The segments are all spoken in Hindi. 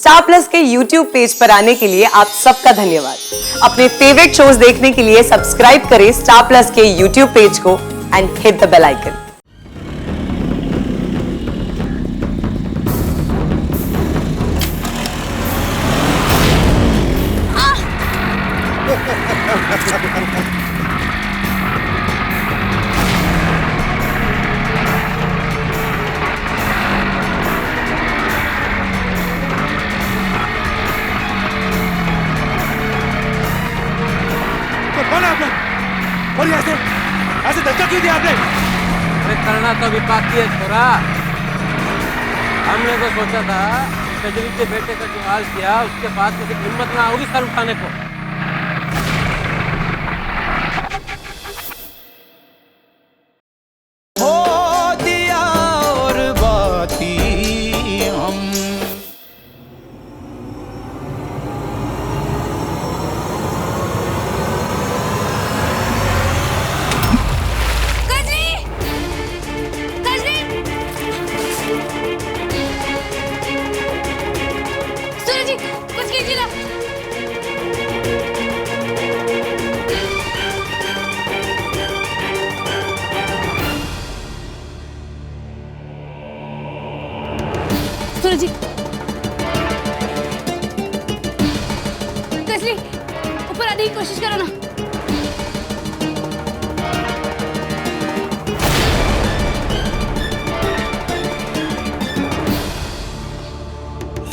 स्टार प्लस के YouTube पेज पर आने के लिए आप सबका धन्यवाद। अपने फेवरेट शोज देखने के लिए सब्सक्राइब करें स्टार प्लस के YouTube पेज को and hit the bell icon. और ऐसे धक्का क्यों दिया आपने? अरे करना तो अभी बाकी है छोरा। हमने तो सोचा था कजरी के बेटे का जो हाल किया उसके बाद किसी हिम्मत ना होगी सर उठाने को। हो दिया और बाती हम। सूरज जी, कजली ऊपर आने की कोशिश करो ना।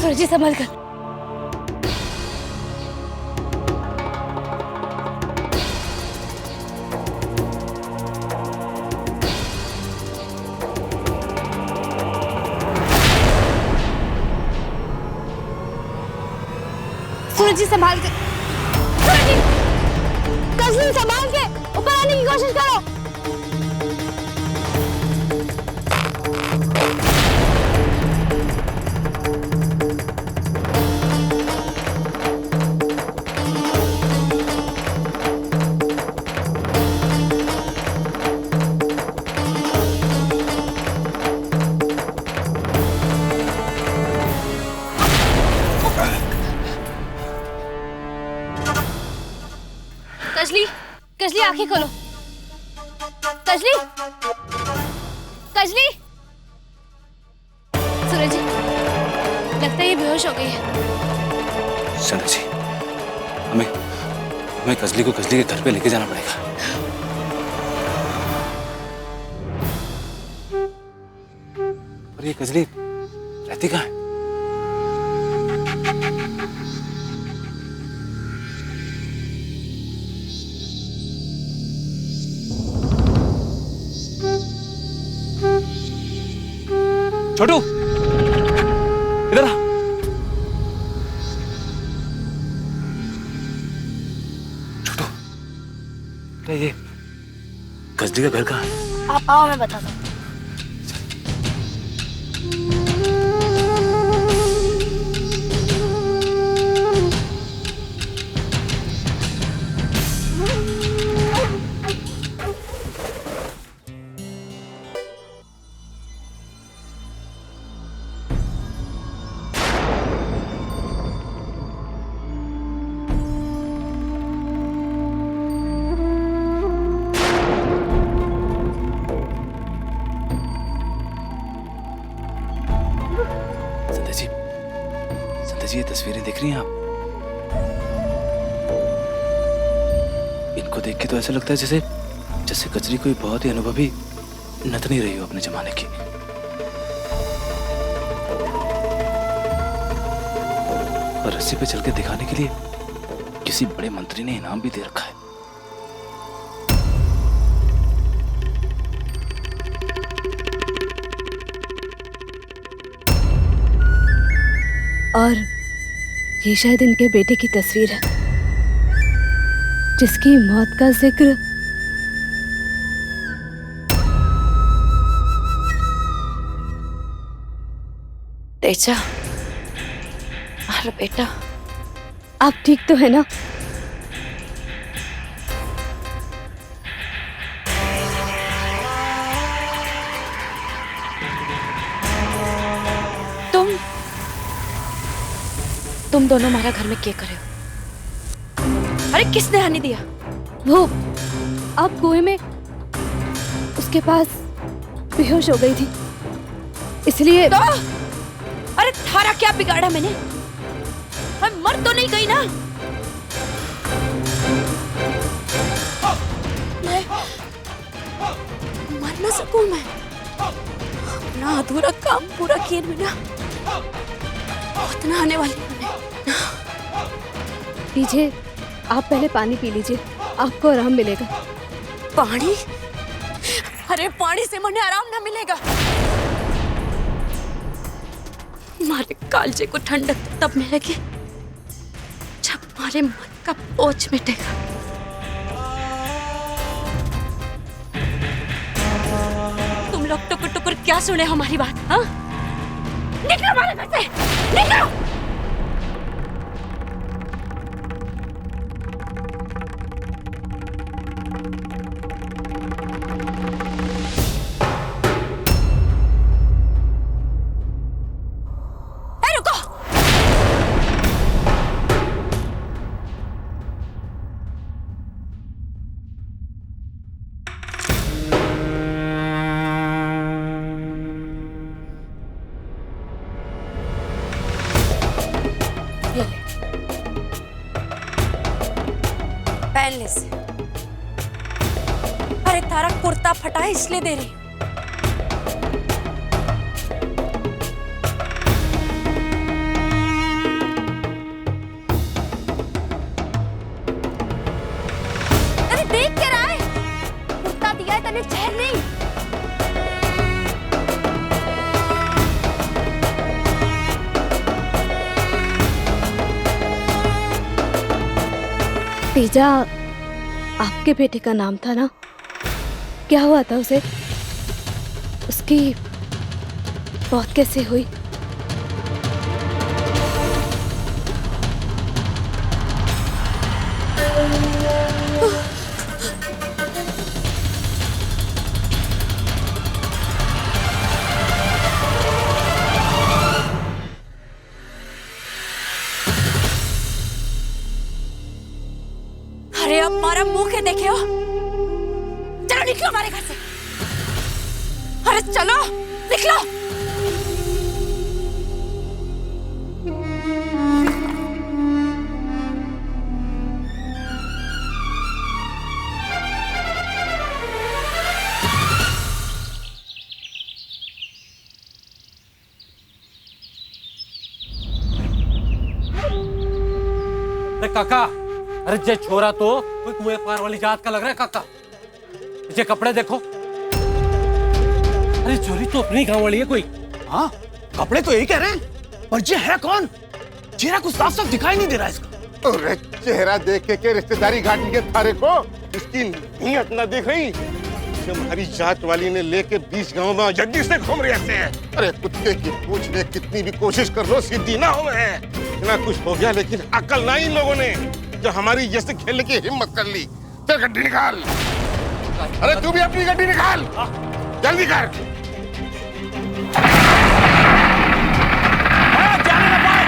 सूरज जी संभल कर। सूरज जी संभाल के। सूरज जी, कजली संभाल के ऊपर आने की कोशिश करो। कजली, कजली आंखें खोलो। कजली, कजली। सूरज जी, लगता है ये बेहोश हो गई है। संध्या जी, हमें कजली को कजली के घर पे लेके जाना पड़ेगा। और ये कजली रहती कहाँ है? छोटू, इधर आ। छोटू, ये कजली का घर कहाँ है? आप आओ, मैं बताता हूँ। संध्या जी, ये तस्वीरें देख रही हैं आप? इनको देख के तो ऐसा लगता है जैसे जैसे कजरी कोई बहुत ही अनुभवी नतनी रही हो अपने जमाने की। और रस्सी पे चल के दिखाने के लिए किसी बड़े मंत्री ने इनाम भी दे रखा है। और ये शायद इनके बेटे की तस्वीर है जिसकी मौत का जिक्र तेजा। अरे बेटा, आप ठीक तो है ना? तुम दोनों हमारा घर में क्या करे हो? अरे किसने आने दिया? वो आप कुएं में उसके पास बेहोश हो गई थी, इसलिए तो? अरे थारा क्या बिगाड़ा मैंने? हम मर तो नहीं गई ना? मैं मर ना सकूं मैं? अपना अधूरा काम पूरा किए बिना उतना आने वाली मैंने। लीजिए, आप पहले पानी पी लीजिए, आपको आराम मिलेगा। पानी? अरे पानी से मुझे आराम ना मिलेगा। हमारे कालजे को ठंडक तब मिलेगी जब हमारे मन का बोझ मिटेगा। तुम लोग टुकुर टुकुर क्या सुने हमारी बात? हाँ, निकलो हमारे घर से, निकलो। पहन ले से। अरे तारा कुर्ता फटा है इसलिए दे रही। अरे देख क्या रहा है? कुर्ता दिया है तने, चहल नहीं। तेजा आपके बेटे का नाम था ना? क्या हुआ था उसे? उसकी मौत कैसे हुई? अरे अब हमारा मुंह के देखे हो? चलो निकलो हमारे घर से। अरे चलो निकलो। काका, अरे जे छोरा तो कोई कुएं पार वाली जात का लग रहा है काका। ये कपड़े देखो। अरे छोरी तो अपनी गांव वाली है कोई। हाँ, कपड़े तो यही कह रहे हैं, पर ये है कौन? चेहरा कुछ साफ साफ दिखाई नहीं दे रहा इसका। अरे चेहरा देख के रिश्तेदारी घाटी के थारे को इसकी नीयत न दिख रही। हमारी जात वाली ने लेके 20 गांव में जल्दी से घूम रहे हैं। अरे कुत्ते की पूछ में कितनी भी कोशिश कर लो, सीधी ना हो है। इतना कुछ हो गया लेकिन अकल ना इन लोगों ने, जो हमारी जैसे खेलने की हिम्मत कर ली। चल गड्डी निकाल। अरे तू भी अपनी गड्डी निकाल, जल्दी कर। जाने ना पाए।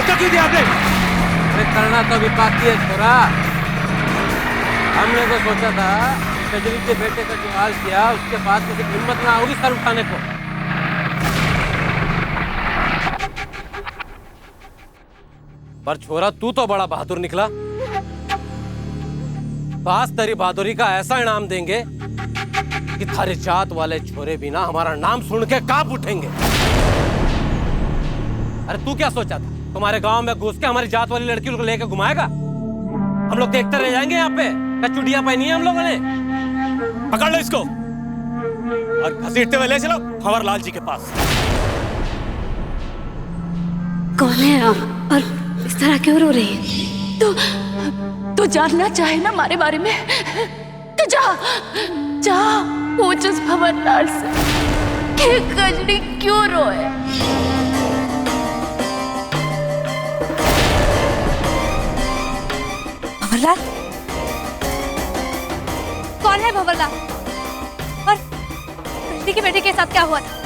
धक्का क्यों दिया आपने? अरे करना तो अभी बाकी है छोरा। हमने तो सोचा था कजरी के बेटे का जो हाल किया उसके बाद मुझे हिम्मत ना होगी सर उठाने को। पर छोरा तू तो बड़ा बहादुर निकला। पास तेरी बहादुरी का ऐसा इनाम देंगे कि थारे जात वाले छोरे भी ना हमारा नाम सुन के कांप उठेंगे। अरे तू क्या सोचा था तुम्हारे गांव में घुस के हमारी जात वाली लड़की को लेकर घुमाएगा? हम लोग देखते रह जाएंगे यहाँ पे। क्या चुड़िया पहनी है हम लोगों ने? पकड़ लो इसको और घसीटते हुए ले चलो खबर लाल जी के पास। कौन है आप और इस तरह क्यों रो रही है? तो जानना चाहे ना हमारे बारे में तो जा जा पूछ उस भंवरलाल से कि कजरी क्यों रोए। भंवरलाल? कौन है भंवरलाल? और कजरी के बेटे के साथ क्या हुआ था?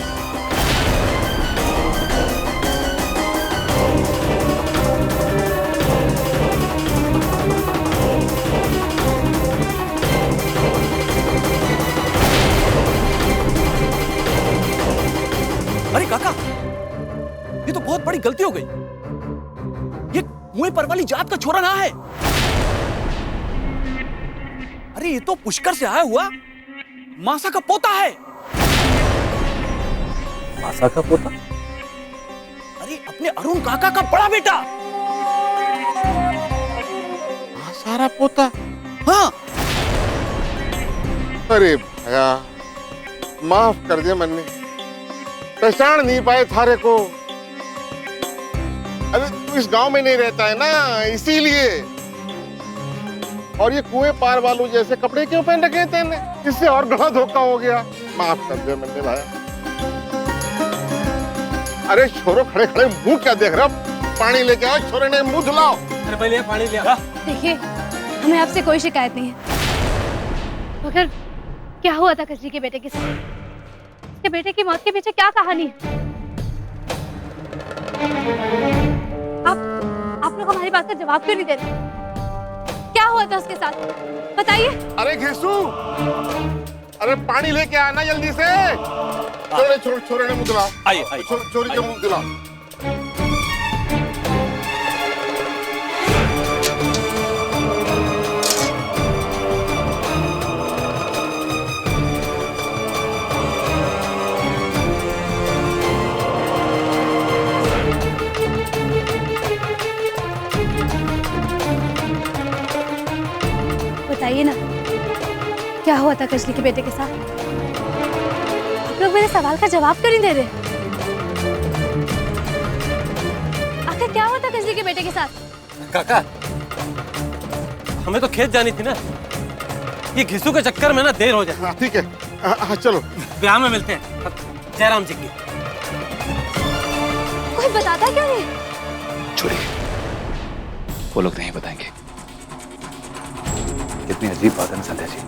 अरे काका, ये तो बहुत बड़ी गलती हो गई। ये कुएं पर वाली जात का छोरा ना है। अरे ये तो पुष्कर से आया हुआ मासा का पोता है। मासा का पोता? अरे अपने अरुण काका का बड़ा बेटा। सारा पोता। हाँ। अरे भैया माफ कर दे, मन्ने पहचान नहीं पाए थारे को। अरे तू इस गांव में नहीं रहता है ना, इसीलिए। और ये कुएं पार वालों जैसे कपड़े क्यों पहन रखे तेने? इससे और बड़ा धोखा हो गया। माफ कर दे मन्ने भाई। अरे छोरो खड़े खड़े मुंह क्या देख रहा? पानी लेके आओ, छोरे ने मुंह धुलाओ। अरे पहले पानी ले आ। देखिए, हमें आपसे कोई शिकायत नहीं है, मगर क्या हुआ था कजरी के बेटे के साथ? उसके बेटे की मौत के पीछे क्या कहानी है? आप लोग हमारी बात का जवाब क्यों नहीं दे रहे? क्या हुआ था उसके साथ? बताइए। अरे घेसू, अरे पानी लेके आना जल्दी से। छोरे ने मुंह धुलाओ। आइए छोरी का मुंह धुलाओ। बताइए ना, क्या हुआ था कजरी के बेटे के साथ? आप लोग मेरे सवाल का जवाब क्यों नहीं दे रहे? आखिर क्या हुआ था कजरी के बेटे के साथ? काका, हमें तो खेत जानी थी ना। ये घिसू के चक्कर में ना देर हो जाए। हाँ ठीक है, हाँ चलो ब्याह में मिलते हैं जयराम जी की। कोई बताता क्यों नहीं? छोड़िए, वो लोग नहीं बताएंगे। कितनी अजीब बात है ना संध्या जी।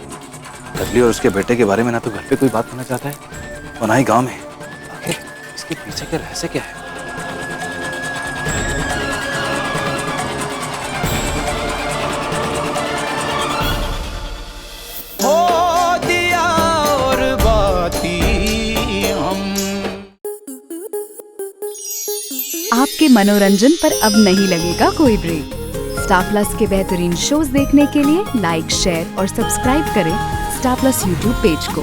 कजली और उसके बेटे के बारे में ना तो घर पे कोई बात करना चाहता है और ना ही गांव में। आखिर इसके पीछे के रहस्य क्या है? हो दिया और बाती हम। आपके मनोरंजन पर अब नहीं लगेगा कोई ब्रेक। स्टार प्लस के बेहतरीन शोज देखने के लिए लाइक, शेयर और सब्सक्राइब करें स्टार प्लस यूट्यूब पेज को।